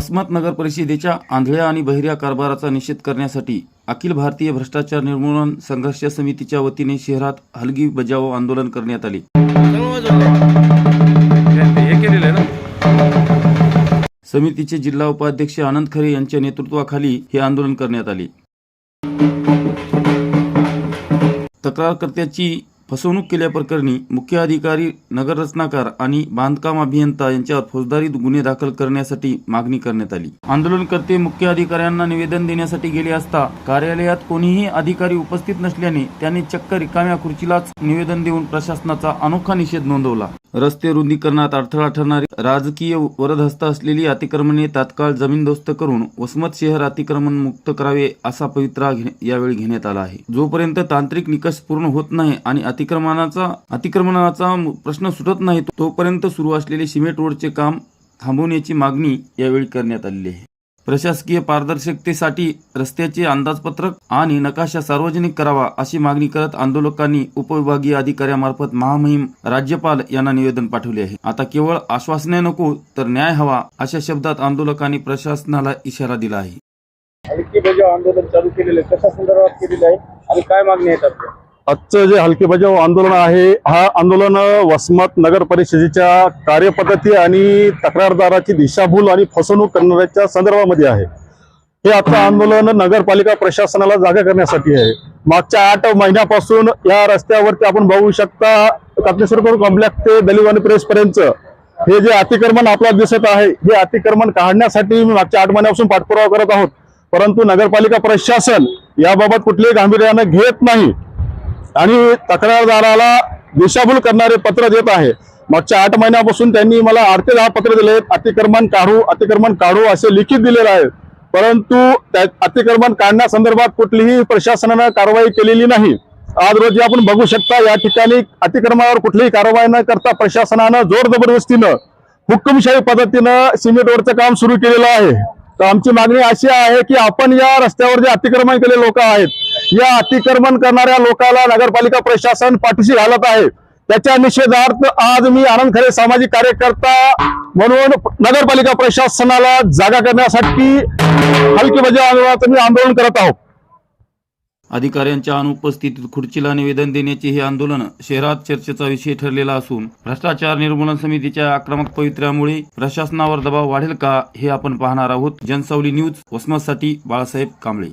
वसमत नगर परिषदेच्या आंधळ्या आणि बहिऱ्या कारभाराचा निषेध करण्यासाठी अखिल भारतीय भ्रष्टाचार निर्मूलन संघर्ष समितीच्या वतीने शहरात हलगी बजाव आंदोलन करण्यात आले। समितीचे जिल्हा उपाध्यक्ष आनंद खरे यांच्या नेतृत्वाखाली हे आंदोलन करण्यात आले। तक्रारकर्त्याची फसवणूक केल्याप्रकरणी मुख्य अधिकारी, नगर रचनाकार आणि बांधकाम अभियंता यांच्यावर फौजदारी गुन्हे दाखल करण्यासाठी मागणी करण्यात आली। आंदोलनकर्ते मुख्य अधिकाऱ्यांना निवेदन देण्यासाठी गेले असता कार्यालयात कोणीही अधिकारी उपस्थित नसल्याने त्यांनी चक्क रिकाम्या खुर्चीलाच निवेदन देऊन प्रशासनाचा अनोखा निषेध नोंदवला। रस्ते रुंदीकरणात अडथळा ठरणारी राजकीय वरदहस्त असलेली अतिक्रमणे तात्काळ जमीनदोस्त करून वसमत शहर अतिक्रमण मुक्त करावे असा पवित्रा यावेळी घेण्यात आला आहे। जोपर्यंत तांत्रिक निकष पूर्ण होत नाही आणि अतिक्रमणाचा प्रश्न सुटत नाही तोपर्यंत सुरू असलेले सिमेंट रोडचे काम थांबवण्याची मागणी यावेळी करण्यात आली आहे। प्रशासकीय पारदर्शकतेसाठी रस्त्याचे अंदाजपत्रक आणि नकाशा सार्वजनिक करावा अशी मागणी करत आंदोलकांनी उपविभागीय अधिकाऱ्यामार्फत महामहिम राज्यपाल यांना निवेदन पाठवले आहे। आता केवळ आश्वासने नको तर न्याय हवा अशा शब्दात आंदोलकांनी प्रशासनाला इशारा दिला आहे। हलकी बजाव आंदोलन चालू केलेले कशा संदर्भात केलेले आहे आणि काय मागणी आहेत आपल्या? आजचं जे हलकी बजाव आंदोलन आहे, हा आंदोलन वसमत नगर परिषदेच्या कार्यपद्धती आणि तक्रारदाराची दिशाभूल आणि फसवणूक करणाऱ्याच्या संदर्भामध्ये आहे। हे आजचं आंदोलन नगरपालिका प्रशासनाला जागा करण्यासाठी आहे। मागच्या 8 महिन्यापासून या रस्त्यावरती आपण बघू शकता, कातनेश्वर कॉम्प्लेक्स ते दलिवानी प्रेस पर्यंत हे जे अतिक्रमण आपल्याला दिसत आहे, हे अतिक्रमण काढण्यासाठी मी मागच्या 8 महिन्यापासून पाठपुरावा करत आहोत, परंतु नगरपालिका प्रशासन याबाबत कुठल्याही गांभीर्यानं घेत नाही आणि तक्रारदाराला दिशाभूल करणारे पत्र देत आहे। मागच्या 8 महिन्यापासून त्यांनी मला 8 ते 10 पत्र दिले, अतिक्रमण काढू असे लिखित दिलेले आहे, परंतु त्या अतिक्रमण काढण्यासंदर्भात कुठलीही प्रशासनाने कारवाई केलेली नाही। आज रोजी आपण बघू शकता, या ठिकाणी अतिक्रमणावर कुठलीही कारवाई न करता प्रशासनानं जोर जबरदस्तीनं हुकुमशाही पद्धतीनं सिमेंट रोडचं काम सुरू केलेलं आहे। तर आमची मागणी अशी आहे की आपण या रस्त्यावर जे अतिक्रमण केलेले लोक आहेत, या अतिक्रमण करणाऱ्या लोकांना नगरपालिका प्रशासन पाठीशी घालत आहे। त्याच्या निषेधार्थ आज मी आनंद खरे सामाजिक कार्यकर्ता म्हणून नगरपालिका प्रशासनाला जागा करण्यासाठी हलकी बजाव आंदोलनाचं मी आंदोलन करत आहोत। अधिकाऱ्यांच्या अनुपस्थितीत खुर्चीला निवेदन देण्याचे हे आंदोलन शहरात चर्चेचा विषय ठरलेला असून भ्रष्टाचार निर्मूलन समितीच्या आक्रमक पवित्र्यामुळे प्रशासनावर दबाव वाढेल का हे आपण पाहणार आहोत। जनसावली न्यूज, वसमतसाठी बाळासाहेब कांबळे।